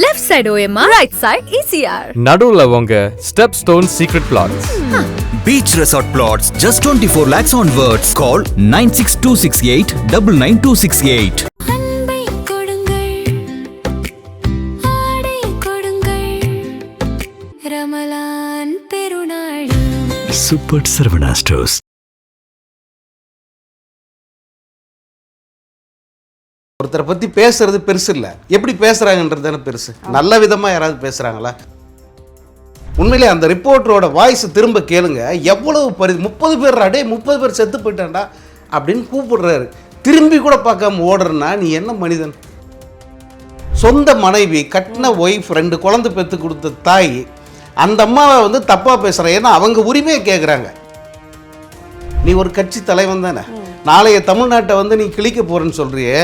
Left side OMR, right side ECR. நடுவுல உங்க Stepstone Secret Plots. Beach Resort Plots, just 24 lakhs onwards. Call 96268 99268. Super Saravana Stores. ஒருத்தரை பற்றி பேசுறது பெருசு இல்லை, எப்படி பேசுகிறாங்கன்றது தானே பெருசு. நல்ல விதமாக யாராவது பேசுகிறாங்களா? உண்மையிலே அந்த ரிப்போர்ட்டரோட வாய்ஸ் திரும்ப கேளுங்க. எவ்வளவு 30 பேர் அடே 30 பேர் செத்து போயிட்டான்டா அப்படின்னு கூப்பிடுறாரு. திரும்பி கூட பார்க்காம ஓடுறனா நீ என்ன மனிதன்? சொந்த மனைவி, கட்டின ஒய்ஃப், 2 குழந்தை பெற்று கொடுத்த தாய், அந்த அம்மாவை வந்து தப்பாக பேசுகிறேன். ஏன்னா அவங்க உரிமையை கேட்குறாங்க. நீ ஒரு கட்சி தலைவன் தானே, நாளைய தமிழ்நாட்டை வந்து நீ கிழிக்க போகிறேன்னு சொல்கிறியே,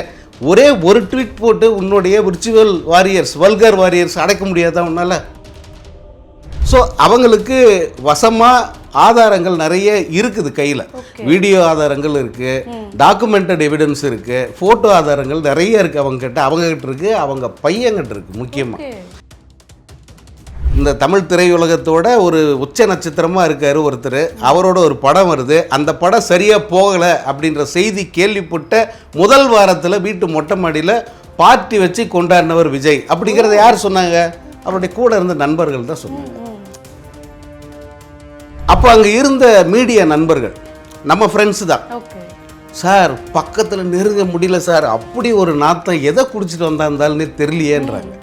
ஒரே ஒரு ட்வீட் போட்டு உன்னுடைய விர்ச்சுவல் வாரியர்ஸ், வல்கர் வாரியர்ஸ் அடைக்க முடியாதா உன்னால்? ஸோ அவங்களுக்கு வசமாக ஆதாரங்கள் நிறைய இருக்குது கையில். வீடியோ ஆதாரங்கள் இருக்குது, டாக்குமெண்டட் எவிடன்ஸ் இருக்குது, ஃபோட்டோ ஆதாரங்கள் நிறைய இருக்குது அவங்ககிட்ட இருக்குது, அவங்க பையன்கிட்ட இருக்குது. முக்கியமாக இந்த தமிழ் திரையுலகத்தோட ஒரு உச்ச நட்சத்திரமாக இருக்கார் ஒருத்தர். அவரோட ஒரு படம் வருது, அந்த படம் சரியாக போகலை அப்படின்ற செய்தி கேள்விப்பட்ட முதல் வாரத்தில் வீட்டு மொட்டை மாடியில் பார்ட்டி வச்சு கொண்டாடினவர் விஜய். அப்படிங்கிறத யார் சொன்னாங்க? அவருடைய கூட இருந்த நண்பர்கள் தான் சொன்னாங்க. அப்போ அங்கே இருந்த மீடியா நண்பர்கள் நம்ம ஃப்ரெண்ட்ஸு தான். சார் பக்கத்தில் நெருங்க முடியல சார், அப்படி ஒரு நாத்தம், எதை குடிச்சிட்டு வந்தாருந்தாலுமே தெரியலையேன்றாங்க.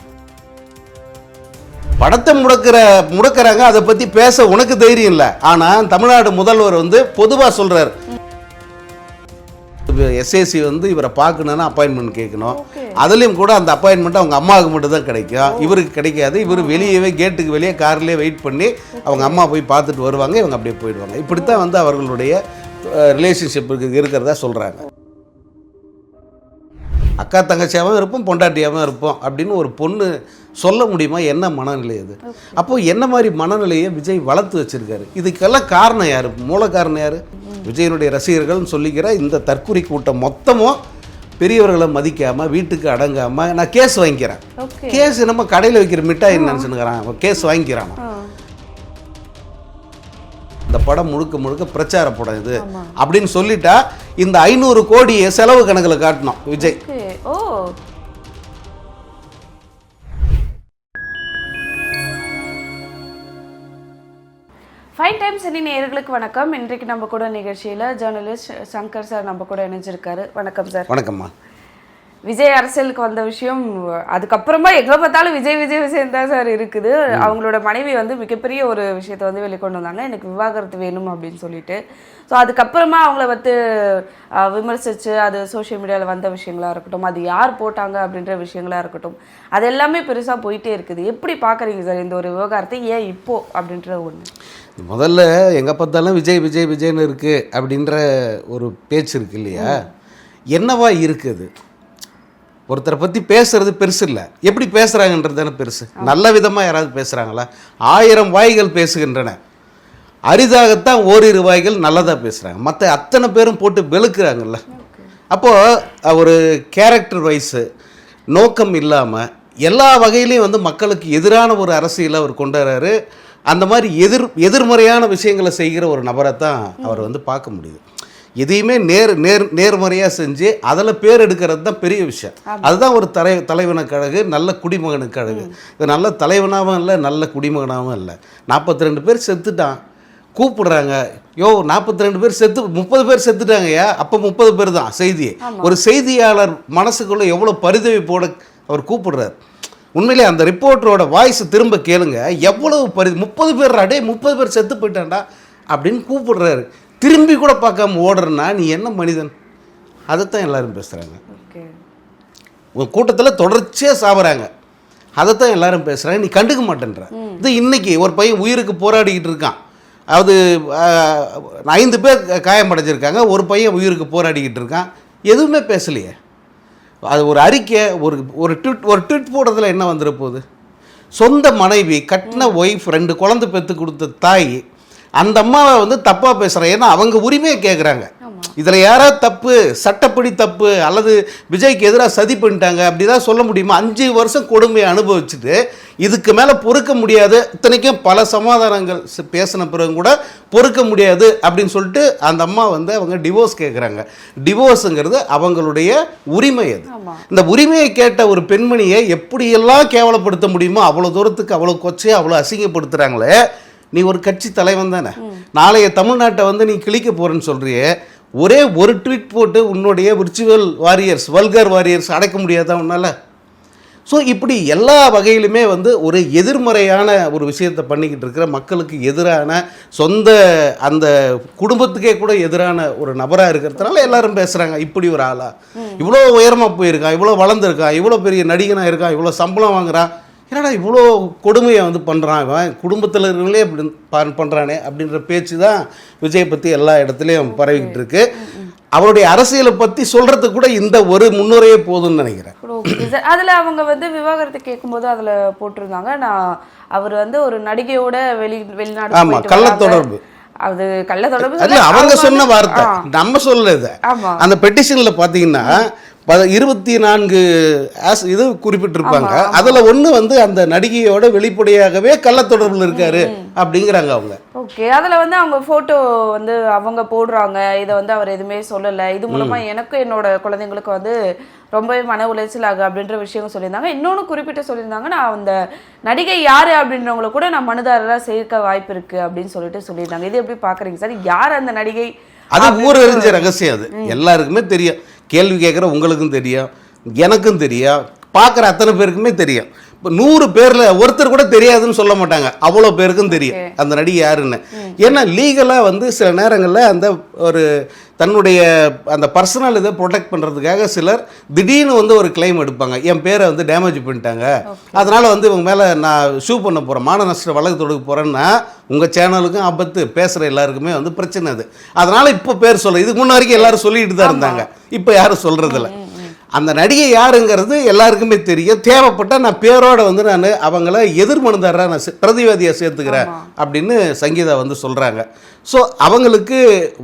படத்தை முடக்கிறாங்க, அதை பற்றி பேச உனக்கு தைரியம் இல்லை. ஆனால் தமிழ்நாடு முதல்வர் வந்து பொதுவாக சொல்கிறார், எஸ்ஏசி வந்து இவரை பார்க்கணுன்னா அப்பாயின்மெண்ட் கேட்கணும். அதுலேயும் கூட அந்த அப்பாயின்மெண்ட் அவங்க அம்மாவுக்கு மட்டும் தான் கிடைக்கும், இவருக்கு கிடைக்காது. இவர் வெளியவே கேட்டுக்கு வெளியே கார்லேயே வெயிட் பண்ணி அவங்க அம்மா போய் பார்த்துட்டு வருவாங்க, இவங்க அப்படியே போயிடுவாங்க. இப்படித்தான் வந்து அவர்களுடைய ரிலேஷன்ஷிப் இருக்கிறதா சொல்கிறாங்க. அக்கா தங்கச்சியாகவும் இருப்போம், பொண்டாட்டியாகவும் இருப்போம் அப்படின்னு ஒரு பொண்ணு சொல்ல முடியுமா? என்ன மனநிலை அது? அப்போது என்ன மாதிரி மனநிலையை விஜய் வளர்த்து வச்சுருக்காரு? இதுக்கெல்லாம் காரணம் யார்? மூல காரணம் யார்? விஜயனுடைய ரசிகர்கள்னு சொல்லிக்கிற இந்த தற்குறி கூட்டம் மொத்தமும் பெரியவர்களை மதிக்காமல், வீட்டுக்கு அடங்காமல், நான் கேஸ் வாங்கிக்கிறேன். கேஸ் நம்ம கடையில் வைக்கிற மிட்டாய் நினச்சுன்னுக்கிறான், கேஸ் வாங்கிக்கிறான். இந்த படம் முழுக்க முழுக்க பிரச்சார படம் இது அப்படின்னு சொல்லிட்டா இந்த 500 கோடியை செலவு கணக்கில் காட்டணும் விஜய். ஃபைன் டைம்ஸ் இனி நேயர்களுக்கு வணக்கம். இன்றைக்கு நம்ம கூட நிகழ்ச்சியில் ஜேர்னலிஸ்ட் சங்கர் சார் நம்ம கூட இணைஞ்சிருக்காரு. வணக்கம் சார். வணக்கம்மா. விஜய் அரசியலுக்கு வந்த விஷயம், அதுக்கப்புறமா எங்கே பார்த்தாலும் விஜய் விஷயம் தான் சார் இருக்குது. அவங்களோட மனைவி வந்து மிகப்பெரிய ஒரு விஷயத்தை வந்து வெளிக்கொண்டு வந்தாங்க, எனக்கு விவாகரத்து வேணும் அப்படின்னு சொல்லிட்டு. ஸோ அதுக்கப்புறமா அவங்கள வந்து விமர்சித்து அது சோஷியல் மீடியாவில் வந்த விஷயங்களாக இருக்கட்டும், அது யார் போட்டாங்க அப்படின்ற விஷயங்களாக இருக்கட்டும், அது எல்லாமே பெருசாக போயிட்டே இருக்குது. எப்படி பார்க்குறீங்க சார் இந்த ஒரு விவகாரத்தை? ஏன் இப்போ அப்படின்ற ஒன்று? முதல்ல எங்கே பார்த்தாலும் விஜய் விஜய் விஜய்னு இருக்குது அப்படின்ற ஒரு பேச்சு இருக்கு இல்லையா? என்னவா இருக்குது? ஒருத்தரை பற்றி பேசுறது பெருசு இல்லை, எப்படி பேசுகிறாங்கன்றது தானே பெருசு. நல்ல விதமாக யாராவது பேசுகிறாங்களா? 1000 வாய்கள் பேசுகின்றன, அரிதாகத்தான் ஓரிரு வாய்கள் நல்லதாக பேசுகிறாங்க. மற்ற அத்தனை பேரும் போட்டு வெளுக்கிறாங்கல்ல. அப்போது ஒரு கேரக்டர் வைஸு நோக்கம் இல்லாமல் எல்லா வகையிலையும் வந்து மக்களுக்கு எதிரான ஒரு அரசியலை அவர் கொண்டு வர்றாரு. அந்த மாதிரி எதிர்மறையான விஷயங்களை செய்கிற ஒரு நபரை தான் அவர் வந்து பார்க்க முடியுது. எதையுமே நேர்மறையாக செஞ்சு அதில் பேர் எடுக்கிறது தான் பெரிய விஷயம். அதுதான் ஒரு தலைவனுக்கு அழகு, நல்ல குடிமகனுக்கு அழகு. இது நல்ல தலைவனாகவும் இல்லை, நல்ல குடிமகனாகவும் இல்லை. 42 பேர் செத்துட்டான், கூப்பிடுறாங்க, யோ 42 பேர் 30 பேர் செத்துட்டாங்கய்யா. அப்போ 30 பேர் தான் செய்தி. ஒரு செய்தியாளர் மனசுக்குள்ளே எவ்வளோ பரிதவிப்போட அவர் கூப்பிடுறார். உண்மையிலே அந்த ரிப்போர்ட்டரோட வாய்ஸ் திரும்ப கேளுங்க. எவ்வளவு 30 பேர் அடே 30 பேர் செத்து போயிட்டான்டா அப்படின்னு கூப்பிடுறாரு. திரும்பி கூட பார்க்காம ஓடுறனா நீ என்ன மனிதன்? அதைத்தான் எல்லாரும் பேசுகிறாங்க. உங்கள் கூட்டத்தில் தொடர்ச்சியாக சாப்பிட்றாங்க, அதைத்தான் எல்லாரும் பேசுகிறாங்க. நீ கண்டுக்க மாட்டேன்ற. இது இன்றைக்கி ஒரு பையன் உயிருக்கு போராடிக்கிட்டு இருக்கான். அதாவது 5 பேர் காயமடைஞ்சிருக்காங்க, ஒரு பையன் உயிருக்கு போராடிக்கிட்டு இருக்கான். எதுவுமே பேசலையே. அது ஒரு அறிக்கை, ஒரு ட்வீட் போடுறதுல என்ன வந்துட போகுது? சொந்த மனைவி, கட்டின ஒய்ஃப், 2 குழந்தை பெற்று கொடுத்த தாய், அந்த அம்மாவை வந்து தப்பாக பேசுகிறேன். ஏன்னா அவங்க உரிமையை கேட்குறாங்க. இதில் யாராவது தப்பு, சட்டப்படி தப்பு, அல்லது விஜய்க்கு எதிராக சதி பண்ணிட்டாங்க அப்படிதான் சொல்ல முடியுமா? 5 வருஷம் கொடுமையை அனுபவிச்சுட்டு இதுக்கு மேலே பொறுக்க முடியாது, இத்தனைக்கும் பல சமாதானங்கள் பேசின பிறகு கூட பொறுக்க முடியாது அப்படின்னு சொல்லிட்டு அந்த அம்மா வந்து அவங்க டிவோர்ஸ் கேட்குறாங்க. டிவோர்ஸுங்கிறது அவங்களுடைய உரிமை. அது இந்த உரிமையை கேட்ட ஒரு பெண்மணியை எப்படியெல்லாம் கேவலப்படுத்த முடியுமோ அவ்வளோ தூரத்துக்கு, அவ்வளோ கொச்சையாக, அவ்வளோ அசிங்கப்படுத்துகிறாங்களே. நீ ஒரு கட்சி தலைவன் தானே, நாளைய தமிழ்நாட்டை வந்து நீ கிழிக்க போறேன்னு சொல்றியே, ஒரே ஒரு ட்வீட் போட்டு உன்னுடைய விர்ச்சுவல் வாரியர்ஸ், வல்கர் வாரியர்ஸ் அடைக்க முடியாதா உன்னால? ஸோ இப்படி எல்லா வகையிலுமே வந்து ஒரு எதிர்மறையான ஒரு விஷயத்தை பண்ணிக்கிட்டு இருக்கிற, மக்களுக்கு எதிரான, சொந்த அந்த குடும்பத்துக்கே கூட எதிரான ஒரு நபராக இருக்கிறதுனால எல்லாரும் பேசுகிறாங்க. இப்படி ஒரு ஆளா, இவ்வளோ உயரமாக போயிருக்கான், இவ்வளோ வளர்ந்துருக்கான், இவ்வளோ பெரிய நடிகனாக இருக்கான், இவ்வளோ சம்பளம் வாங்குறான், என்னடா இவ்வளோ கொடுமையை வந்து பண்ணுறான், இவன் குடும்பத்தில் இருக்கிறவங்களே இப்படி பண்ணுறானே அப்படின்ற பேச்சு தான் விஜய் பற்றி எல்லா இடத்துலையும் பரவிக்கிட்டு இருக்கு. அவருடைய அரசியலை பற்றி சொல்கிறதுக்கு கூட இந்த ஒரு முன்னுரையே போதும்னு நினைக்கிறேன். அதில் அவங்க வந்து விவாகரத்து கேட்கும்போது அதில் போட்டிருந்தாங்க, நான் அவர் வந்து ஒரு நடிகையோட வெளிநாடு, ஆமாம், கள்ள தொடர்பு. அது கள்ள தொடர்பு இல்ல, அவங்க சொன்ன வார்த்தை, நம்ம சொல்லல. அந்த பெட்டிஷன்ல பாத்தீங்கன்னா 24 இது குறிப்பிட்டிருப்பாங்க. அதுல ஒண்ணு வந்து அந்த நடிகையோட வெளிப்படையாகவே கள்ள தொடர்புல இருக்காரு அப்படிங்கிறாங்க அவங்க. ஓகே, அதுல வந்து அவங்க போட்டோ வந்து அவங்க போடுறாங்க, இதை வந்து அவர் எதுவுமே சொல்லல, இது மூலமா எனக்கு என்னோட குழந்தைங்களுக்கு வந்து ரொம்பவே மன உளைச்சல் ஆகு அப்படின்ற விஷயம் சொல்லியிருந்தாங்க. இன்னொன்னு குறிப்பிட்டு சொல்லியிருந்தாங்க, நான் அந்த நடிகை யாரு அப்படின்றவங்களை கூட நான் மனுதாரராக சேர்க்க வாய்ப்பு இருக்கு அப்படின்னு சொல்லியிருந்தாங்க. இது எப்படி பாக்குறீங்க சார்? யார் அந்த நடிகை? அது ஊரறிஞ்ச ரகசியம், அது எல்லாருக்குமே தெரியும். கேள்வி கேட்குற உங்களுக்கும் தெரியும், எனக்கும் தெரியும், பார்க்குற அத்தனை பேருக்குமே தெரியும். இப்போ 100 பேரில் ஒருத்தர் கூட தெரியாதுன்னு சொல்ல மாட்டாங்க, அவ்வளோ பேருக்கும் தெரியும் அந்த நடிகை யாருன்னு. ஏன்னா லீகலாக வந்து சில நேரங்களில் அந்த ஒரு தன்னுடைய அந்த பர்சனல் இதை ப்ரொடெக்ட் பண்ணுறதுக்காக சிலர் திடீர்னு வந்து ஒரு கிளைம் எடுப்பாங்க, என் பேரை வந்து டேமேஜ் பண்ணிட்டாங்க, அதனால் வந்து இவங்க மேலே நான் ஷூ பண்ண போகிறேன், மான நஷ்ட வழக்கு தொடுக்க போகிறேன்னா உங்கள் சேனலுக்கும் ஆபத்து, பேசுகிற எல்லாருக்குமே வந்து பிரச்சனை அது. அதனால் இப்போ பேர் சொல்ல, இதுக்கு முன்ன வரைக்கும் எல்லாரும் சொல்லிட்டு தான் இருந்தாங்க, இப்போ யாரும் சொல்கிறதில்ல. அந்த நடிகை யாருங்கிறது எல்லாருக்குமே தெரியும். தேவைப்பட்டால் நான் பேரோட வந்து நான் அவங்கள எதிர்மனுதாரராக நான் பிரதிவாதியாக சேர்த்துக்கிறேன் அப்படின்னு சங்கீதா வந்து சொல்கிறாங்க. ஸோ அவங்களுக்கு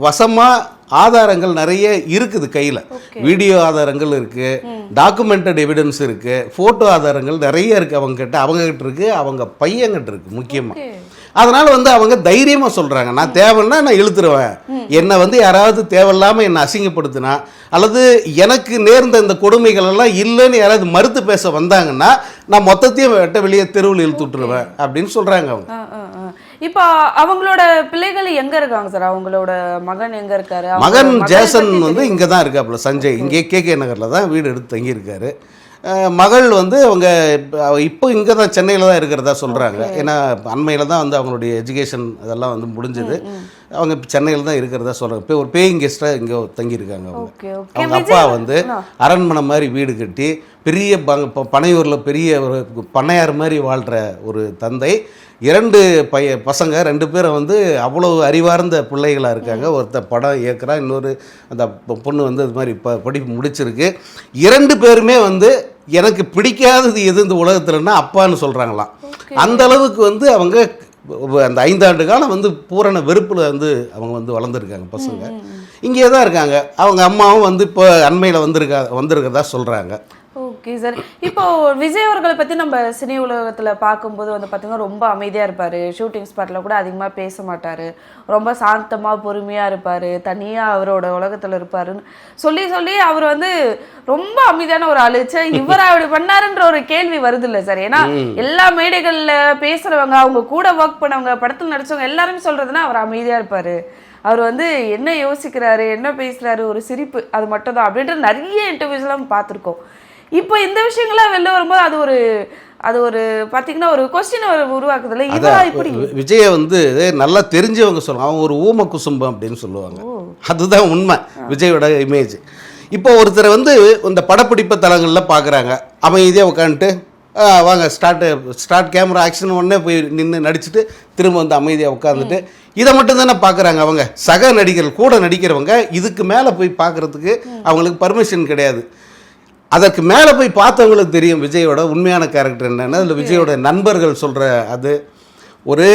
வசமாக ஆதாரங்கள் நிறைய இருக்குது கையில், வீடியோ ஆதாரங்கள் இருக்குது, டாக்குமெண்டட் எவிடன்ஸ் இருக்குது, ஃபோட்டோ ஆதாரங்கள் நிறைய இருக்குது அவங்ககிட்ட, அவங்ககிட்ட இருக்குது, அவங்க பையன்கிட்ட இருக்குது முக்கியமாக. அதனால் வந்து அவங்க தைரியமாக சொல்கிறாங்க, நான் தேவைன்னா நான் இழுத்துருவேன், என்னை வந்து யாராவது தேவையில்லாமல் என்னை அசிங்கப்படுத்தினா அல்லது எனக்கு நேர்ந்த இந்த கொடுமைகள் எல்லாம் இல்லைன்னு யாராவது மறுத்து பேச வந்தாங்கன்னா நான் மொத்தத்தையும் வெட்ட வெளியே தெருவில் இழுத்து விட்டுருவேன் அப்படின்னு சொல்கிறாங்க அவங்க. இப்போ அவங்களோட பிள்ளைகள் எங்க இருக்காங்க சார்? அவங்களோட மகன் எங்க இருக்காரு? மகன் ஜேசன் வந்து இங்கே தான் இருக்காப்புல, சஞ்சய், இங்கே கேகே நகரில் தான் வீடு எடுத்து தங்கியிருக்காரு. மகள் வந்து அவங்க இப்போ இங்கே தான் சென்னையில் தான் இருக்கிறதா சொல்கிறாங்க. ஏன்னா அண்மையில் தான் வந்து அவங்களுடைய எஜுகேஷன் அதெல்லாம் வந்து முடிஞ்சது, அவங்க இப்போ சென்னையில் தான் இருக்கிறதா சொல்கிறாங்க. இப்போ ஒரு பேயிங் கெஸ்ட்டாக இங்கே தங்கியிருக்காங்க அவங்க. அவங்க அப்பா வந்து அரண்மனை மாதிரி வீடு கட்டி பெரிய பனையூரில் பெரிய ஒரு பண்ணையார் மாதிரி வாழ்கிற ஒரு தந்தை, 2 பசங்க, 2 பேரும் வந்து அவ்வளோ அறிவார்ந்த பிள்ளைகளாக இருக்காங்க. ஒருத்தர் படம் இயக்குறா, இன்னொரு அந்த பொண்ணு வந்து அது மாதிரி படிப்பு முடிச்சிருக்கு. 2 பேருமே வந்து எனக்கு பிடிக்காதது எது இந்த உலகத்துலன்னா அப்பான்னு சொல்கிறாங்களாம். அந்த அளவுக்கு வந்து அவங்க அந்த 5 ஆண்டு காலம் வந்து பூரண வெறுப்பில் வந்து அவங்க வந்து வளர்ந்துருக்காங்க பசங்க. இங்கே தான் இருக்காங்க. அவங்க அம்மாவும் வந்து இப்போ அண்மையில் வந்திருக்கிறதா சொல்கிறாங்க. ஓகே சார், இப்போ விஜய் அவர்களை பற்றி நம்ம சினி உலகத்தில் பார்க்கும்போது வந்து பார்த்தீங்கன்னா ரொம்ப அமைதியாக இருப்பார், ஷூட்டிங் ஸ்பாட்டில் கூட அதிகமாக பேச மாட்டார், ரொம்ப சாந்தமாக பொறுமையாக இருப்பார், தனியாக அவரோட உலகத்தில் இருப்பாருன்னு சொல்லி அவர் வந்து ரொம்ப அமைதியான ஒரு ஆளுச்சு. இவர் அப்படி பண்ணாருன்ற ஒரு கேள்வி வருது இல்லை சார்? ஏன்னா எல்லா மேடைகளில் பேசுகிறவங்க, அவங்க கூட ஒர்க் பண்ணவங்க, படத்தில் நடிச்சவங்க எல்லாருமே சொல்கிறதுனா அவர் அமைதியாக இருப்பார், அவர் வந்து என்ன யோசிக்கிறாரு, என்ன பேசுகிறாரு, ஒரு சிரிப்பு, அது மட்டும் தான் அப்படின்ற நிறைய இன்டர்வியூஸ்லாம் பார்த்துருக்கோம். இப்போ இந்த விஷயங்கள்லாம் வெளில வரும்போது அது ஒரு பார்த்தீங்கன்னா ஒரு கொஸ்டின் உருவாக்குதுல்ல, இவரா இப்படி? விஜயை வந்து நல்லா தெரிஞ்சவங்க சொல்லுவாங்க, அவங்க ஒரு ஊம குசும்பம் அப்படின்னு சொல்லுவாங்க. அதுதான் உண்மை விஜயோட இமேஜ். இப்போ ஒருத்தரை வந்து இந்த படப்பிடிப்பு தளங்களில் பார்க்குறாங்க, அமைதியாக உட்காந்துட்டு வாங்க ஸ்டார்ட் கேமரா ஆக்ஷன் உடனே போய் நின்று நடிச்சுட்டு திரும்ப வந்து அமைதியாக உட்காந்துட்டு இதை மட்டும் தானே பார்க்குறாங்க. அவங்க சக நடிகர்கள் கூட நடிக்கிறவங்க இதுக்கு மேலே போய் பார்க்குறதுக்கு அவங்களுக்கு பர்மிஷன் கிடையாது. அதற்கு மேலே போய் பார்த்தவங்களுக்கு தெரியும் விஜயோட உண்மையான கேரக்டர் என்னென்னா. அதில் விஜயோட நண்பர்கள் சொல்கிற அது ஒரு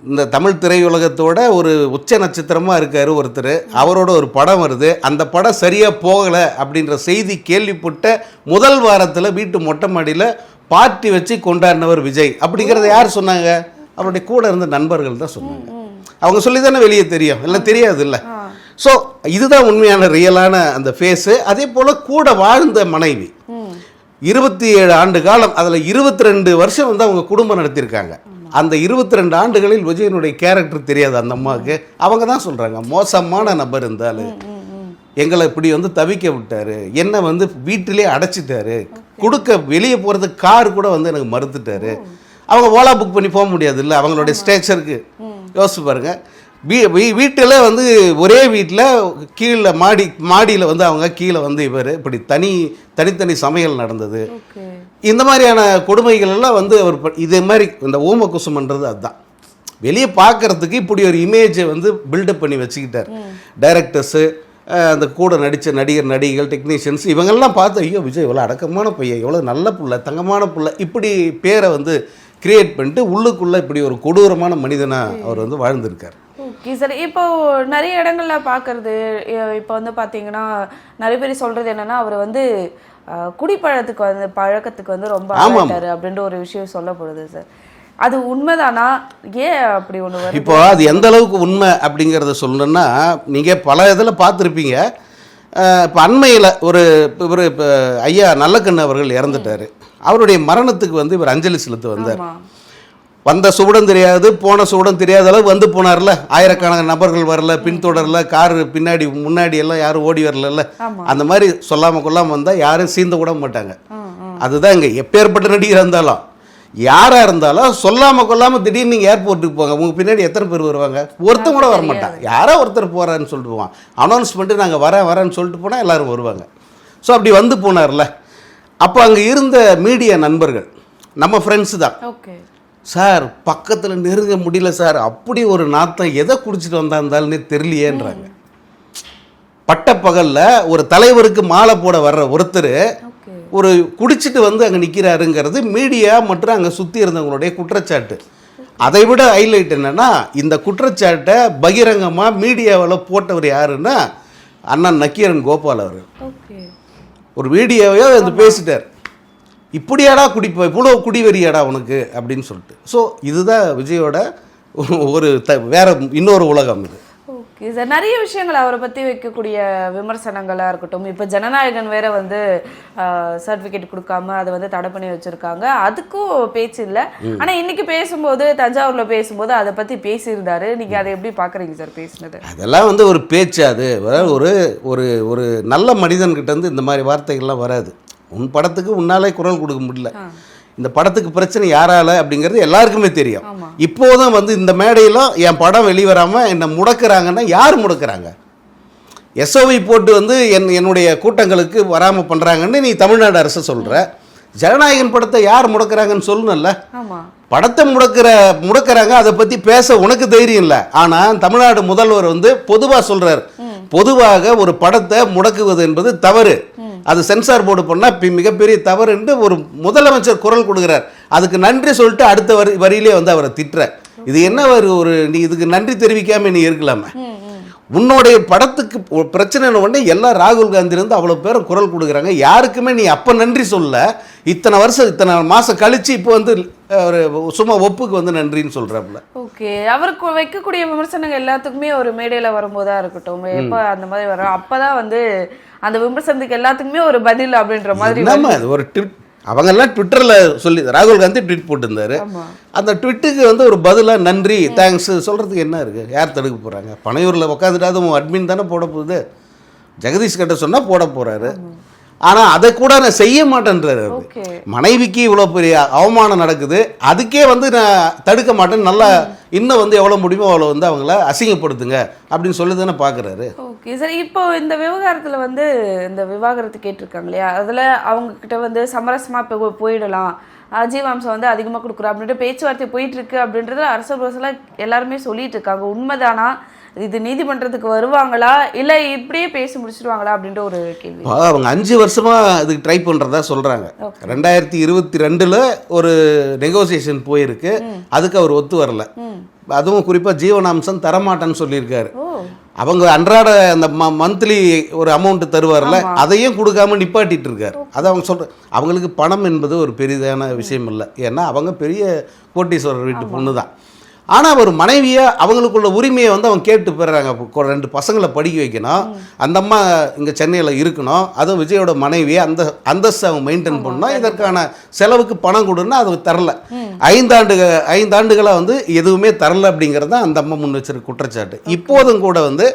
இந்த தமிழ் திரையுலகத்தோட ஒரு உச்ச நட்சத்திரமாக இருக்கார் ஒருத்தர். அவரோட ஒரு படம் வருது, அந்த படம் சரியாக போகலை அப்படின்ற செய்தி கேள்விப்பட்ட முதல் வாரத்தில் வீட்டு மொட்டை மாடியில் பார்ட்டி வச்சு கொண்டாடினவர் விஜய் அப்படிங்கிறத யார் சொன்னாங்க? அவருடைய கூட இருந்த நண்பர்கள் தான் சொன்னாங்க. அவங்க சொல்லி தானே வெளியே தெரியும், எல்லாம் தெரியாது இல்லை. ஸோ இதுதான் உண்மையான ரியலான அந்த ஃபேஸு. அதே போல் கூட வாழ்ந்த மனைவி 27 ஆண்டு காலம், அதில் 22 வருஷம் வந்து அவங்க குடும்பம் நடத்தியிருக்காங்க. அந்த 22 ஆண்டுகளில் விஜயனுடைய கேரக்டர் தெரியாது அந்த அம்மாவுக்கு. அவங்க தான் சொல்கிறாங்க, மோசமான நபர் இருந்தாலும் எங்களை இப்படி வந்து தவிக்க விட்டாரு, என்னை வந்து வீட்டிலே அடைச்சிட்டாரு, வெளியே போகிறதுக்கு கார் கூட வந்து எனக்கு மறுத்துட்டாரு. அவங்க ஓலா புக் பண்ணி போக முடியாது இல்லை, அவங்களுடைய ஸ்டேச்சருக்கு. யோசிச்சு பாருங்க, வீட்டில் வந்து ஒரே வீட்டில் கீழே மாடியில் வந்து அவங்க கீழே வந்து இவர் இப்படி தனித்தனி சமையல் நடந்தது. இந்த மாதிரியான கொடுமைகள் எல்லாம் வந்து அவர் இதே மாதிரி இந்த ஊம குசுமன்றது அதுதான். வெளியே பார்க்கறதுக்கு இப்படி ஒரு இமேஜை வந்து பில்டப் பண்ணி வச்சுக்கிட்டார். டைரக்டர்ஸு, அந்த கூட நடித்த நடிகைகள், டெக்னீஷியன்ஸ் இவங்கெல்லாம் பார்த்து ஐயோ விஜய் இவ்வளோ அடக்கமான பையன், எவ்வளோ நல்ல புள்ள, தங்கமான புள்ள, இப்படி பேரை வந்து கிரியேட் பண்ணிட்டு உள்ளுக்குள்ளே இப்படி ஒரு கொடூரமான மனிதனாக அவர் வந்து வாழ்ந்திருக்கார். ஓகே சார், இப்போ நிறைய இடங்கள்ல பார்க்கறது, இப்போ வந்து பார்த்தீங்கன்னா நிறைய பேர் சொல்றது என்னன்னா அவர் வந்து பழக்கத்துக்கு வந்து ரொம்ப ஆமாட்டாரு அப்படின்ற ஒரு விஷயம் சொல்லப்படுது சார். அது உண்மைதானா? ஏன் அப்படி ஒன்று வரும்? இப்போ அது எந்த அளவுக்கு உண்மை அப்படிங்கிறத சொல்லணும்னா, நீங்கள் பல இதில் பார்த்துருப்பீங்க. இப்போ அண்மையில் இவர் இப்போ ஐயா நல்லக்கண்ணு அவர்கள் இறந்துட்டார். அவருடைய மரணத்துக்கு வந்து இவர் அஞ்சலி செலுத்த வந்தார். வந்த சுவடம் தெரியாது, போன சுவடம் தெரியாத அளவு வந்து போனார்ல. ஆயிரக்கணக்கான நபர்கள் வரல, பின்தொடரல, காரு பின்னாடி முன்னாடி எல்லாம் யாரும் ஓடி வரல. அந்த மாதிரி சொல்லாமல் கொள்ளாமல் வந்தால் யாரும் சீந்த கூட மாட்டாங்க. அதுதான் இங்கே எப்பேற்பட்ட நடிகர் இருந்தாலும் யாராக இருந்தாலும் சொல்லாமல் கொள்ளாமல் திடீர்னு நீங்கள் ஏர்போர்ட்டுக்கு போங்க, உங்கள் பின்னாடி எத்தனை பேர் வருவாங்க? ஒருத்தன் கூட வரமாட்டான். யாரோ ஒருத்தர் போகிறான்னு சொல்லிட்டு போவான். அனௌன்ஸ் பண்ணிட்டு நாங்கள் வரேன்னு சொல்லிட்டு போனால் எல்லோரும் வருவாங்க. ஸோ அப்படி வந்து போனார்ல. அப்போ அங்கே இருந்த மீடியா நண்பர்கள் நம்ம ஃப்ரெண்ட்ஸு தான். சார் பக்கத்தில் நெருங்க முடியல சார், அப்படி ஒரு நாத்தம், எதை குடிச்சிட்டு வந்தாருந்தாலுன்னே தெரியலையேன்றாங்க. பட்டப்பகலில் ஒரு தலைவருக்கு மாலை போட வர்ற ஒருத்தர் ஒரு குடிச்சிட்டு வந்து அங்கே நிற்கிறாருங்கிறது மீடியா மற்றும் அங்கே சுற்றி இருந்தவங்களுடைய குற்றச்சாட்டு. அதை விட ஹைலைட் என்னென்னா, இந்த குற்றச்சாட்டை பகிரங்கமாக மீடியாவில் போட்டவர் யாருன்னா அண்ணன் நக்கீரன் கோபால் அவர். ஒரு வீடியோவையோ அது பேசிட்டார், இப்படியாடா குடிப்ப, இவ்வளோ குடிவெறியாடா உனக்கு அப்படின்னு சொல்லிட்டு. ஸோ இதுதான் விஜயோட ஒரு வேற இன்னொரு உலகம் இது. ஓகே சார், நிறைய விஷயங்கள் அவரை பற்றி வைக்கக்கூடிய விமர்சனங்களாக இருக்கட்டும். இப்போ ஜனநாயகன் வேற வந்து சர்டிஃபிகேட் கொடுக்காம அதை வந்து தடை பண்ணி வச்சுருக்காங்க, அதுக்கும் பேச்சு இல்லை. ஆனால் இன்னைக்கு பேசும்போது, தஞ்சாவூரில் பேசும்போது அதை பற்றி பேசியிருந்தாரு. நீங்கள் அதை எப்படி பார்க்குறீங்க சார் பேசினது? அதெல்லாம் வந்து ஒரு பேச்சு. அது ஒரு ஒரு ஒரு நல்ல மனிதன்கிட்ட இருந்து இந்த மாதிரி வார்த்தைகள்லாம் வராது. உன் படத்துக்கு உன்னாலே குரல் கொடுக்க முடியல, இந்த படத்துக்கு பிரச்சனை யாரால அப்படிங்கிறது எல்லாருக்குமே தெரியும். இப்போதான் வந்து இந்த மேடையிலும் என் படம் வெளிவராமல் என்னை முடக்கிறாங்கன்னா யார் முடக்கிறாங்க? எஸ்ஓவி போட்டு வந்து என்னுடைய கூட்டங்களுக்கு வராமல் பண்ணுறாங்கன்னு நீ தமிழ்நாடு அரசு சொல்கிற. ஜனநாயகன் படத்தை யார் முடக்கிறாங்கன்னு சொல்லணும்ல. படத்தை முடக்கிறாங்க, அதை பற்றி பேச உனக்கு தைரியம் இல்லை. ஆனால் தமிழ்நாடு முதல்வர் வந்து பொதுவாக சொல்கிறார், பொதுவாக ஒரு படத்தை முடக்குவது என்பது தவறு, அது சென்சார் போர்டு பண்ணால் மிகப்பெரிய தவறு என்று ஒரு முதலமைச்சர் குரல் கொடுக்குறார். அதுக்கு நன்றி சொல்லிட்டு அடுத்த வரியிலே வந்து அவரை திட்டுற. இது என்ன ஒரு நீ இதுக்கு நன்றி தெரிவிக்காம நீ இருக்கலாமே. உன்னுடைய படத்துக்கு பிரச்சனை உடனே எல்லாம் ராகுல் காந்திலேருந்து அவ்வளோ பேரும் குரல் கொடுக்குறாங்க. யாருக்குமே நீ அப்போ நன்றி சொல்ல, இத்தனை வருஷம் இத்தனை மாதம் கழித்து இப்போ வந்து ஒரு சும்மா ஒப்புக்கு வந்து நன்றின்னு சொல்கிறாப்புல. ஓகே, அவருக்கு வைக்கக்கூடிய விமர்சனங்கள் எல்லாத்துக்குமே ஒரு மேடையில் வரும்போதா இருக்கட்டும், எப்போ அந்த மாதிரி வரும் அப்போ தான் வந்து அந்த விமர்சனத்துக்கு எல்லாத்துக்குமே ஒரு பதில் அப்படின்ற மாதிரி ஒரு அவங்கெல்லாம் ட்விட்டரில் சொல்லி ராகுல் காந்தி ட்வீட் போட்டிருந்தாரு. அந்த ட்விட்டுக்கு வந்து ஒரு பதிலாக நன்றி தேங்க்ஸ் சொல்கிறதுக்கு என்ன இருக்குது? யார் தடுக்க போகிறாங்க? பனையூரில் உட்காந்துட்டாது அட்மின் தானே போட போகுது. ஜெகதீஷ் கிட்ட சொன்னால் போட போகிறாரு. ஆனால் அதை கூட நான் செய்ய மாட்டேன்றாரு. மனைவிக்கு இவ்வளோ பெரிய அவமானம் நடக்குது, அதுக்கே வந்து நான் தடுக்க மாட்டேன், நல்லா இன்னும் வந்து எவ்வளோ முடியுமோ அவ்வளோ வந்து அவங்கள அசிங்கப்படுத்துங்க அப்படின்னு சொல்லி தானே பார்க்குறாரு. ஓகே சார், இப்போ இந்த விவகாரத்தில் வந்து இந்த விவாகரத்து கேட்டிருக்காங்க இல்லையா, அதில் அவங்கக்கிட்ட வந்து சமரசமாக போயிடலாம், ஜீவாம்சம் வந்து அதிகமாக கொடுக்குறோம் அப்படின்ட்டு பேச்சுவார்த்தை போயிட்டுருக்கு அப்படின்றத அரசு புரசெல்லாம் எல்லாருமே சொல்லிட்டு இருக்காங்க. உண்மைதானா? இது நீதிமன்றத்துக்கு வருவாங்களா இல்லை இப்படியே பேசி முடிச்சிடுவாங்களா அப்படின்ற ஒரு கேள்வி. அவங்க 5 வருஷமாக இதுக்கு ட்ரை பண்ணுறதா சொல்கிறாங்க. 2022 ஒரு நெகோசியேஷன் போயிருக்கு, அதுக்கு அவர் ஒத்து வரல. அதுவும் குறிப்பாக ஜீவனாம்சம் தரமாட்டேன்னு சொல்லியிருக்காரு. அவங்க அன்றாட அந்த மந்த்லி ஒரு அமௌண்ட் தருவார்ல, அதையும் கொடுக்காம நிப்பாட்டிட்டு இருக்காரு. அதை அவங்க அவங்களுக்கு பணம் என்பது ஒரு பெரிதான விஷயம் இல்லை. ஏன்னா அவங்க பெரிய கோட்டீஸ்வரர் வீட்டு பொண்ணு தான். ஆனால் ஒரு மனைவியாக அவங்களுக்குள்ள உரிமையை வந்து அவங்க கேட்டு போயிடுறாங்க. 2 பசங்களை படிக்க வைக்கணும், அந்த அம்மா இங்கே சென்னையில் இருக்கணும், அதுவும் விஜயோட மனைவியை அந்தஸ்து அவங்க மெயின்டைன் பண்ணணும், இதற்கான செலவுக்கு பணம் கொடுன்னா அது தரல. 5 ஆண்டுகளாக வந்து எதுவுமே தரல அப்படிங்கிறது தான் அந்த அம்மா முன் வச்சிருக்க குற்றச்சாட்டு. இப்போதும் கூட வந்து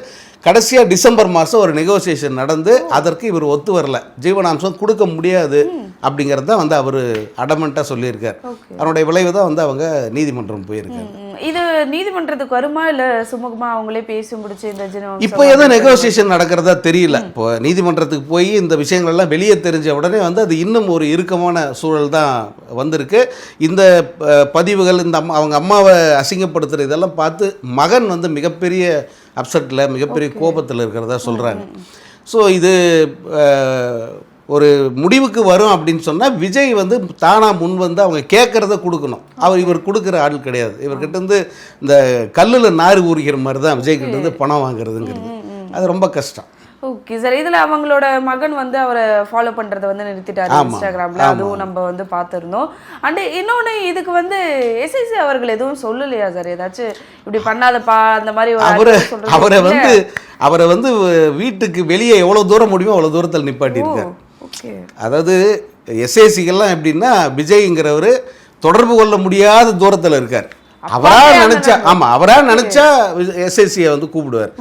கடைசியாக டிசம்பர் மாதம் ஒரு நெகோசியேஷன் நடந்து அதற்கு இவர் ஒத்து வரல, ஜீவனாம்சம் கொடுக்க முடியாது அப்படிங்கிறது தான் வந்து அவர் அடமெண்ட்டாக சொல்லியிருக்கார். அவருடைய விளைவு தான் வந்து அவங்க நீதிமன்றம் போயிருக்காங்க. இது நீதிமன்றத்துக்கு வருமா இல்லை சுமூகமா அவங்களே பேசி முடிச்சு இந்த இப்போ ஏதோ நெகோசியேஷன் நடக்கிறதா தெரியல. இப்போ நீதிமன்றத்துக்கு போய் இந்த விஷயங்கள்லாம் வெளியே தெரிஞ்ச உடனே வந்து அது இன்னும் ஒரு இறுக்கமான சூழல் தான் வந்திருக்கு. இந்த பதிவுகள், இந்த அவங்க அம்மாவை அசிங்கப்படுத்துகிற இதெல்லாம் பார்த்து மகன் வந்து மிகப்பெரிய அப்செட்டில், மிகப்பெரிய கோபத்தில் இருக்கிறதா சொல்கிறாங்க. ஸோ இது ஒரு முடிவுக்கு வரும் அப்படின்னு சொன்னால் விஜய் வந்து தானாக முன் வந்து அவங்க கேட்குறத கொடுக்கணும். இவர் கொடுக்குற ஆள் கிடையாது. இவர்கிட்ட இருந்து இந்த கல்லில் நாறு ஊறிக்கிற மாதிரி தான் விஜய்கிட்ட இருந்து பணம் வாங்குறதுங்கிறது. அது ரொம்ப கஷ்டம். ஓகே சார், இதில் அவங்களோட மகன் வந்து அவரை ஃபாலோ பண்ணுறதை வந்து நிறுத்திட்டாரு இன்ஸ்டாகிராமில், அதுவும் நம்ம வந்து பார்த்துருந்தோம். அண்டு இன்னொன்று இதுக்கு வந்து எஸ்ஐசி அவர்கள் எதுவும் சொல்லலையா சார்? ஏதாச்சும் இப்படி பண்ணாதப்பா அந்த மாதிரி அவரை வந்து வீட்டுக்கு வெளியே எவ்வளோ தூரம் முடியுமோ அவ்வளோ தூரத்தில் நிப்பாட்டியிருக்காரு. அதாவது எஸ்ஐசிகள்லாம் எப்படின்னா விஜய்ங்கிறவர் தொடர்பு கொள்ள முடியாத தூரத்தில் இருக்கார். அவரா நினைச்சா எஸ்எஸ்சியை வந்து கூப்பிடுவார்.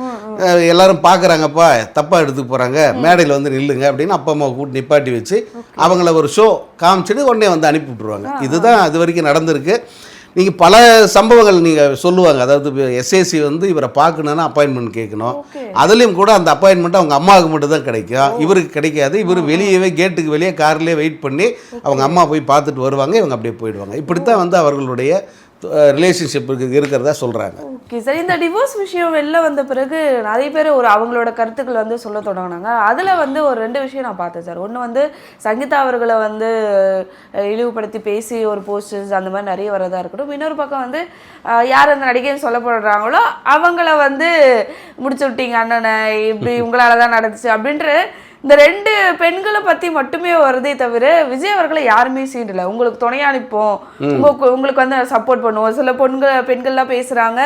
எல்லாரும் பார்க்குறாங்கப்பா, தப்பாக எடுத்து போகிறாங்க, மேடையில் வந்து நில்லுங்க அப்படின்னு அப்பா அம்மாவை கூப்பிட்டு நிப்பாட்டி வச்சு அவங்கள ஒரு ஷோ காமிச்சிட்டு உடனே வந்து அனுப்பி விட்ருவாங்க. இதுதான் அது வரைக்கும் நடந்திருக்கு. நீங்கள் பல சம்பவங்கள் நீங்கள் சொல்லுவாங்க. அதாவது எஸ்ஏசி வந்து இவரை பார்க்கணுன்னா அப்பாயின்மெண்ட் கேட்கணும். அதுலேயும் கூட அந்த அப்பாயின்மெண்ட் அவங்க அம்மாவுக்கு மட்டும் தான் கிடைக்கும், இவருக்கு கிடைக்காது. இவர் வெளியவே கேட்டுக்கு வெளியே கார்லேயே வெயிட் பண்ணி அவங்க அம்மா போய் பார்த்துட்டு வருவாங்க, இவங்க அப்படியே போயிடுவாங்க. இப்படித்தான் வந்து அவர்களுடைய ரிலேஷன்ஷிப் இருக்கிறதா சொல்கிறாங்க. ஓகே சார், இந்த டிவோர்ஸ் விஷயம் வெளில வந்த பிறகு நிறைய பேர் அவங்களோட கருத்துக்கள் வந்து சொல்ல தொடங்கினாங்க. அதில் வந்து ஒரு 2 விஷயம் நான் பார்த்தேன் சார். ஒன்று வந்து சங்கீதா அவர்களை வந்து இழிவுபடுத்தி பேசி ஒரு போஸ்டர்ஸ் அந்த மாதிரி நிறைய வரதா இருக்கட்டும். இன்னொரு பக்கம் வந்து யார் அந்த நடிகைன்னு சொல்லப்படுறாங்களோ அவங்கள வந்து முடிச்சு விட்டீங்க அண்ணனை, இப்படி உங்களால தான் நடந்துச்சு அப்படின்ற இந்த 2 பெண்களை பற்றி மட்டுமே வருதே தவிர விஜய் அவர்களை யாருமே சீண்டல. உங்களுக்கு துணையா நிற்போம், உங்களுக்கு வந்து சப்போர்ட் பண்ணுவோம். சில பெண்கள்லாம் பேசுகிறாங்க,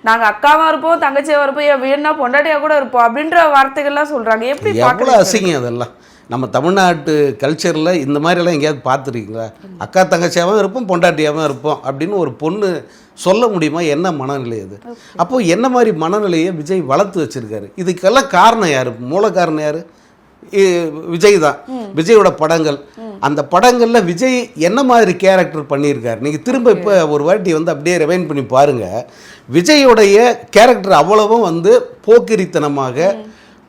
நாங்கள் அக்காவாக இருப்போம், தங்கச்சியாக இருப்போம், வேணா பொண்டாட்டியாக கூட இருப்போம் அப்படின்ற வார்த்தைகள்லாம் சொல்கிறாங்க. எப்படி எவ்வளோ அசிங்கம் அதெல்லாம்! நம்ம தமிழ்நாட்டு கல்ச்சரில் இந்த மாதிரிலாம் எங்கேயாவது பார்த்துருக்கீங்களா? அக்கா தங்கச்சியாகவும் இருப்போம், பொண்டாட்டியாகவும் இருப்போம் அப்படின்னு ஒரு பொண்ணு சொல்ல முடியுமா? என்ன மனநிலை அது? அப்போது என்ன மாதிரி மனநிலையை விஜய் வளர்த்து வச்சுருக்காரு? இதுக்கெல்லாம் காரணம் யார்? மூல காரணம் யார்? விஜய் தான். விஜயோட படங்கள், அந்த படங்களில் விஜய் என்ன மாதிரி கேரக்டர் பண்ணியிருக்காரு நீங்கள் திரும்ப இப்போ ஒரு வாட்டி வந்து அப்படியே ரிவைண்ட் பண்ணி பாருங்கள். விஜயோடைய கேரக்டர் அவ்வளவும் வந்து போக்கிரித்தனமாக,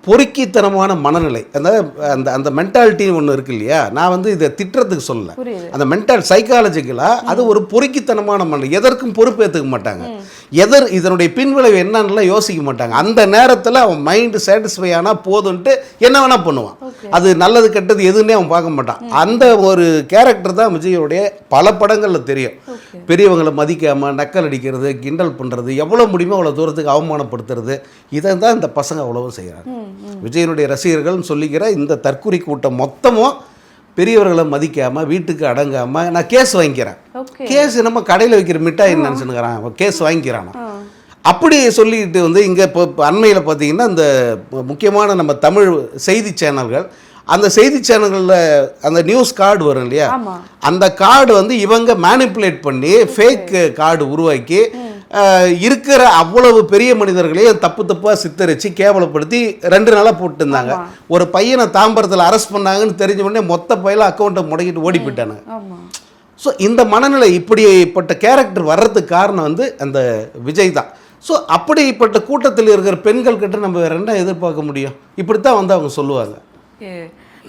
பொறுக்கித்தனமான மனநிலை, அந்த அந்த மென்டாலிட்டின்னு ஒன்று இருக்கு இல்லையா? நான் வந்து இதை திட்டுறதுக்கு சொல்லலை, அந்த மென்டால் சைக்காலஜிக்கலாக அது ஒரு பொறுக்கித்தனமான மனநிலை. எதற்கும் பொறுப்பேற்றுக்க மாட்டாங்க, இதனுடைய பின்விளைவு என்னன்னுலாம் யோசிக்க மாட்டாங்க. அந்த நேரத்தில் அவன் மைண்டு சாட்டிஸ்ஃபை ஆனால் போதுன்ட்டு என்ன வேணால் பண்ணுவான். அது நல்லது கெட்டது எதுன்னே அவன் பார்க்க மாட்டான். அந்த ஒரு கேரக்டர் தான் விஜயோடைய பல படங்களில் தெரியும். பெரியவங்களை மதிக்காமல் நக்கல் அடிக்கிறது, கிண்டல் பண்ணுறது, எவ்வளோ முடியுமோ அவ்வளோ தூரத்துக்கு அவமானப்படுத்துறது, இதை தான் இந்த பசங்க அவ்வளவும் செய்கிறாங்க. விஜயனுடைய ரசிகர்கள்னு சொல்லிக்கிற இந்த தற்குறி கூட்டம் மொத்தமும் பெரியவர்களை மதிக்காமல், வீட்டுக்கு அடங்காமல், நான் கேஸ் வாங்கிக்கிறேன், கேஸ் நம்ம கடையில் வைக்கிற மிட்டாய் நினச்சுன்னுக்கிறான், கேஸ் வாங்கிக்கிறானா அப்படி சொல்லிட்டு வந்து இங்கே இப்போ அண்மையில் பார்த்தீங்கன்னா இந்த முக்கியமான நம்ம தமிழ் செய்தி சேனல்கள், அந்த செய்தி சேனல்களில் அந்த நியூஸ் கார்டு வரும் இல்லையா, அந்த கார்டு வந்து இவங்க மேனிப்புலேட் பண்ணி ஃபேக் கார்டு உருவாக்கி இருக்கிற அவ்வளவு பெரிய மனிதர்களையும் தப்பாக சித்தரித்து கேவலப்படுத்தி 2 நாளாக போட்டுருந்தாங்க. ஒரு பையனை தாம்பரத்தில் அரெஸ்ட் பண்ணாங்கன்னு தெரிஞ்ச உடனே மொத்த பையில அக்கௌண்ட்டை முடக்கிட்டு ஓடி போயிட்டானுங்க. ஸோ இந்த மனநிலை, இப்படிப்பட்ட கேரக்டர் வர்றதுக்கு காரணம் வந்து அந்த விஜய் தான். ஸோ அப்படிப்பட்ட கூட்டத்தில் இருக்கிற பெண்கள் கிட்ட நம்ம வேறு என்ன எதிர்பார்க்க முடியும்? இப்படித்தான் வந்து அவங்க சொல்லுவாங்க.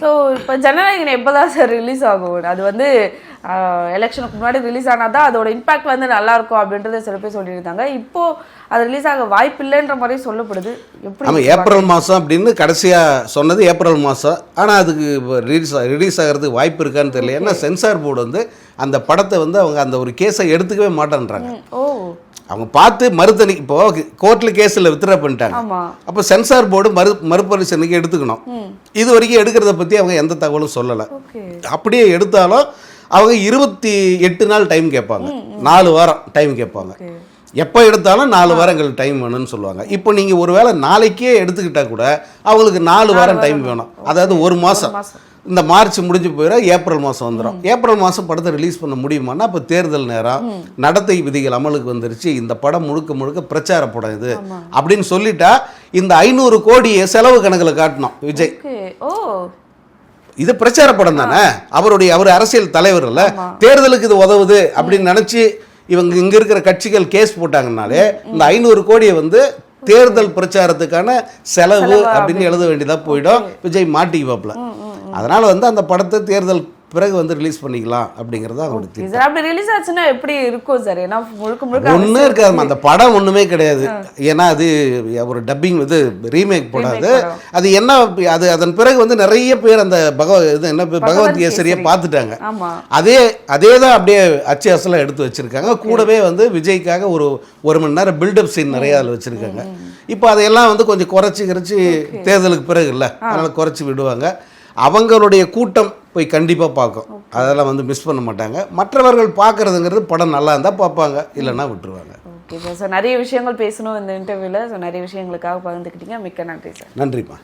ஸோ இப்போ ஜனநாயகன் எப்போ தான் சார் ரிலீஸ் ஆகும்? அது வந்து எலெக்ஷனுக்கு முன்னாடி ரிலீஸ் ஆனால் தான் அதோட இம்பாக்ட் வந்து நல்லாயிருக்கும் அப்படின்றத சில பேர் சொல்லியிருந்தாங்க. இப்போது அது ரிலீஸ் ஆக வாய்ப்பு இல்லைன்ற மாதிரி சொல்லப்படுது. எப்படி? ஆமாம், ஏப்ரல் மாதம் அப்படின்னு கடைசியாக சொன்னது ஏப்ரல் மாதம். ஆனால் அதுக்கு ரிலீஸ் ஆகிறதுக்கு வாய்ப்பு இருக்கான்னு தெரியல. ஏன்னா சென்சார் போர்டு வந்து அந்த படத்தை வந்து அவங்க அந்த ஒரு கேஸை எடுத்துக்கவே மாட்டேன்றாங்க. அவங்க பார்த்து மறுதணி இப்போ கோர்ட்டில் கேஸில் வித்ட்ரா பண்ணிட்டாங்க. ஆமா. அப்போ சென்சார் போர்டு மறுபரிசீலனைக்கு எடுத்துக்கணும். இது வரைக்கும் எடுக்கிறத பற்றி அவங்க எந்த தகவலும் சொல்லலை. அப்படியே எடுத்தாலும் அவங்க 28 நாள் டைம் கேட்பாங்க, 4 வாரம் டைம் கேட்பாங்க. எப்போ எடுத்தாலும் 4 வாரங்களுக்கு டைம் வேணும்னு சொல்லுவாங்க. இப்போ நீங்கள் ஒரு வேளை நாளைக்கே எடுத்துக்கிட்டால் கூட அவங்களுக்கு 4 வாரம் டைம் வேணும். அதாவது 1 மாதம். இந்த மார்ச் முடிஞ்சு போயிடும், ஏப்ரல் மாதம் வந்துடும். ஏப்ரல் மாதம் படத்தை ரிலீஸ் பண்ண முடியுமான்னா இப்போ தேர்தல் நேரம், நடத்தை விதிகள் அமலுக்கு வந்துருச்சு, இந்த படம் முழுக்க முழுக்க பிரச்சார படம் இது அப்படின்னு சொல்லிட்டா இந்த 500 கோடியை செலவு கணக்கில் காட்டணும் விஜய். இது பிரச்சார படம் தானே, அவர் அரசியல் தலைவர் இல்ல, தேர்தலுக்கு இது உதவுது அப்படின்னு நினைச்சு இவங்க இங்க இருக்கிற கட்சிகள் கேஸ் போட்டாங்கனாலே இந்த 500 கோடியை வந்து தேர்தல் பிரச்சாரத்துக்கான செலவு அப்படின்னு எழுத வேண்டியதா போயிடும். விஜய் மாட்டிக்குவாப்ல. அதனால வந்து அந்த படத்தை தேர்தல் பிறகு வந்து ரிலீஸ் பண்ணிக்கலாம் அப்படிங்கிறது அவங்களுக்கு. சார் அப்படி ரிலீஸ் ஆச்சுன்னா எப்படி இருக்கும் சார்? ஏன்னா முழுக்க முழுக்க ஒன்றும் இருக்காது, அந்த படம் ஒன்றுமே கிடையாது. ஏன்னா அது ஒரு டப்பிங் இது ரீமேக் படம். அது என்ன அது அதன் பிறகு வந்து நிறைய பேர் அந்த பகவத் கேசரியை பார்த்துட்டாங்க. அதே தான் அப்படியே அச்சு அசலாக எடுத்து வச்சிருக்காங்க. கூடவே வந்து விஜய்க்காக ஒரு மணி நேரம் பில்டப் சீன் நிறைய அதில் வச்சிருக்காங்க. இப்போ அதையெல்லாம் வந்து கொஞ்சம் குறைச்சி தேர்தலுக்கு பிறகு இல்லை, அதனால் குறைச்சி விடுவாங்க. அவங்களுடைய கூட்டம் போய் கண்டிப்பாக பார்க்கும், அதெல்லாம் வந்து மிஸ் பண்ண மாட்டாங்க. மற்றவர்கள் பார்க்குறதுங்கிறது படம் நல்லா இருந்தால் பார்ப்பாங்க, இல்லைன்னா விட்டுருவாங்க. Okay sir. ஸோ நிறைய விஷயங்கள் பேசணும் இந்த இன்டர்வியூவில். ஸோ நிறைய விஷயங்களுக்காக பகிர்ந்துக்கிட்டீங்க. மிக்க நன்றி சார். நன்றிம்மா.